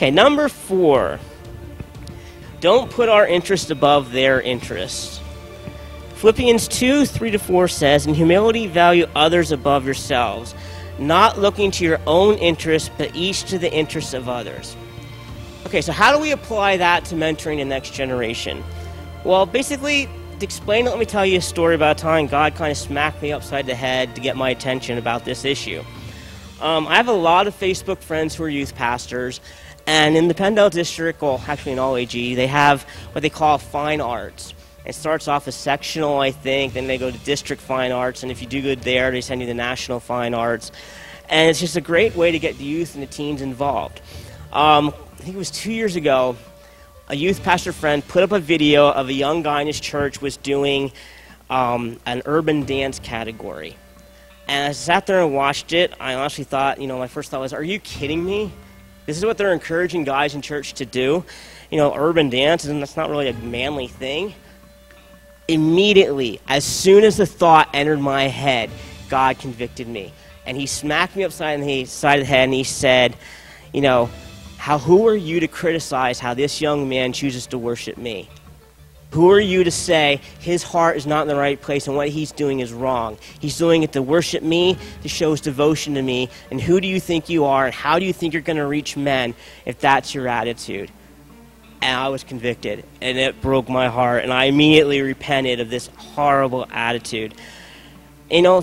Okay, number 4. Don't put our interest above their interest. Philippians 2:3-4 says, "In humility value others above yourselves, not looking to your own interests, but each to the interests of others." Okay, so how do we apply that to mentoring the next generation? Well, basically, to explain it, let me tell you a story about a time God kind of smacked me upside the head to get my attention about this issue. I have a lot of Facebook friends who are youth pastors, and in the Pendle district, well, actually in all AG, they have what they call fine arts. It starts off as sectional, I think, then they go to district fine arts, and if you do good there, they send you to national fine arts. And it's just a great way to get the youth and the teens involved. I think it was 2 years ago, a youth pastor friend put up a video of a young guy in his church was doing an urban dance category. And I sat there and watched it. I honestly thought, my first thought was, are you kidding me? This is what they're encouraging guys in church to do? Urban dance, and that's not really a manly thing. Immediately, as soon as the thought entered my head, God convicted me. And he smacked me upside the head and he said, who are you to criticize how this young man chooses to worship me? Who are you to say his heart is not in the right place and what he's doing is wrong? He's doing it to worship me, to show his devotion to me, and who do you think you are, and how do you think you're going to reach men if that's your attitude? And I was convicted, and it broke my heart, and I immediately repented of this horrible attitude. A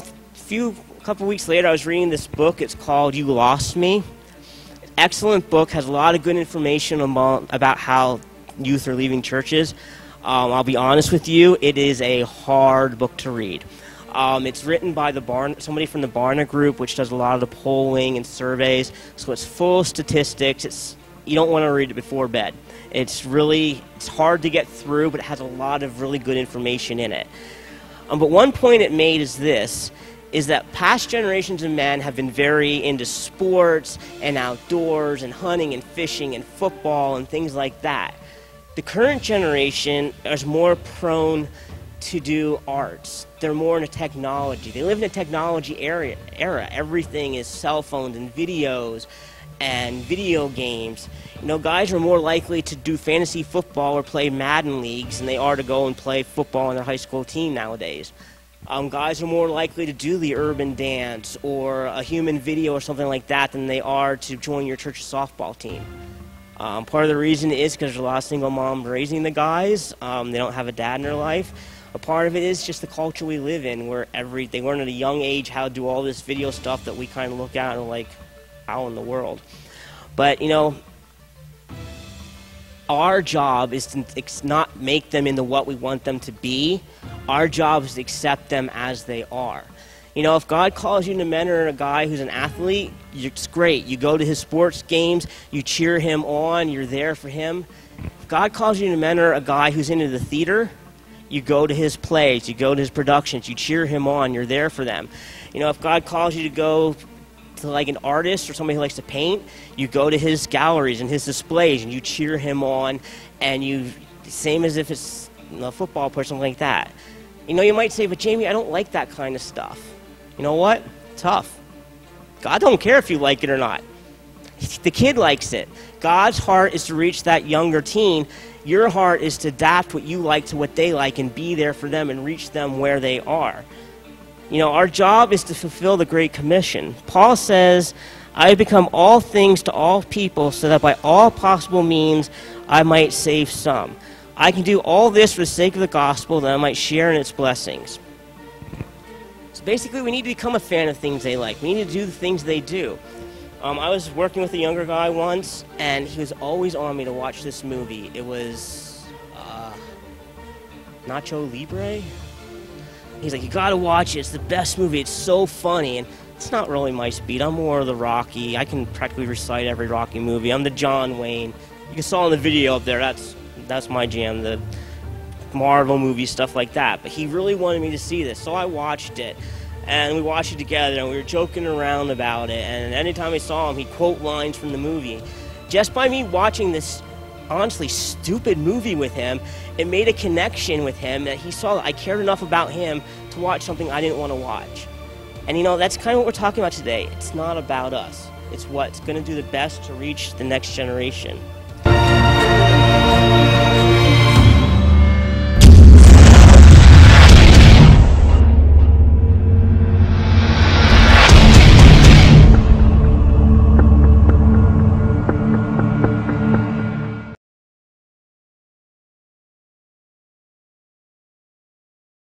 couple weeks later, I was reading this book. It's called You Lost Me. Excellent book, has a lot of good information about how youth are leaving churches. I'll be honest with you, it is a hard book to read. It's written by somebody from the Barna Group, which does a lot of the polling and surveys, so it's full of statistics. You don't want to read it before bed. It's hard to get through, but it has a lot of really good information in it. But one point it made is that past generations of men have been very into sports and outdoors and hunting and fishing and football and things like that. The current generation is more prone to do arts. They're more into technology. They live in a technology era. Everything is cell phones and videos and video games. Guys are more likely to do fantasy football or play Madden leagues than they are to go and play football on their high school team nowadays. Guys are more likely to do the urban dance or a human video or something like that than they are to join your church's softball team. Part of the reason is because there's a lot of single moms raising the guys. They don't have a dad in their life. A part of it is just the culture we live in, where they learn at a young age how to do all this video stuff that we kind of look at and are like, how in the world? But, our job is to not make them into what we want them to be. Our job is to accept them as they are. If God calls you to mentor a guy who's an athlete, it's great. You go to his sports games, you cheer him on, you're there for him. If God calls you to mentor a guy who's into the theater, you go to his plays, you go to his productions, you cheer him on, you're there for them. If God calls you to go to like an artist or somebody who likes to paint, you go to his galleries and his displays and you cheer him on, and same as if it's a football player or something like that. You might say, but Jamie, I don't like that kind of stuff. You know what? Tough. God don't care if you like it or not. The kid likes it. God's heart is to reach that younger teen. Your heart is to adapt what you like to what they like and be there for them and reach them where they are. Our job is to fulfill the Great Commission. Paul says, I have become all things to all people so that by all possible means I might save some. I can do all this for the sake of the gospel, that I might share in its blessings. So basically, we need to become a fan of things they like. We need to do the things they do. I was working with a younger guy once, and he was always on me to watch this movie. It was Nacho Libre? He's like, you gotta watch it. It's the best movie. It's so funny. And it's not really my speed. I'm more of the Rocky. I can practically recite every Rocky movie. I'm the John Wayne. You saw in the video up there, that's my jam, the Marvel movies, stuff like that. But he really wanted me to see this, so I watched it. And we watched it together, and we were joking around about it. And anytime I saw him, he'd quote lines from the movie. Just by me watching this honestly stupid movie with him, it made a connection with him that he saw that I cared enough about him to watch something I didn't want to watch. And that's kind of what we're talking about today. It's not about us. It's what's going to do the best to reach the next generation.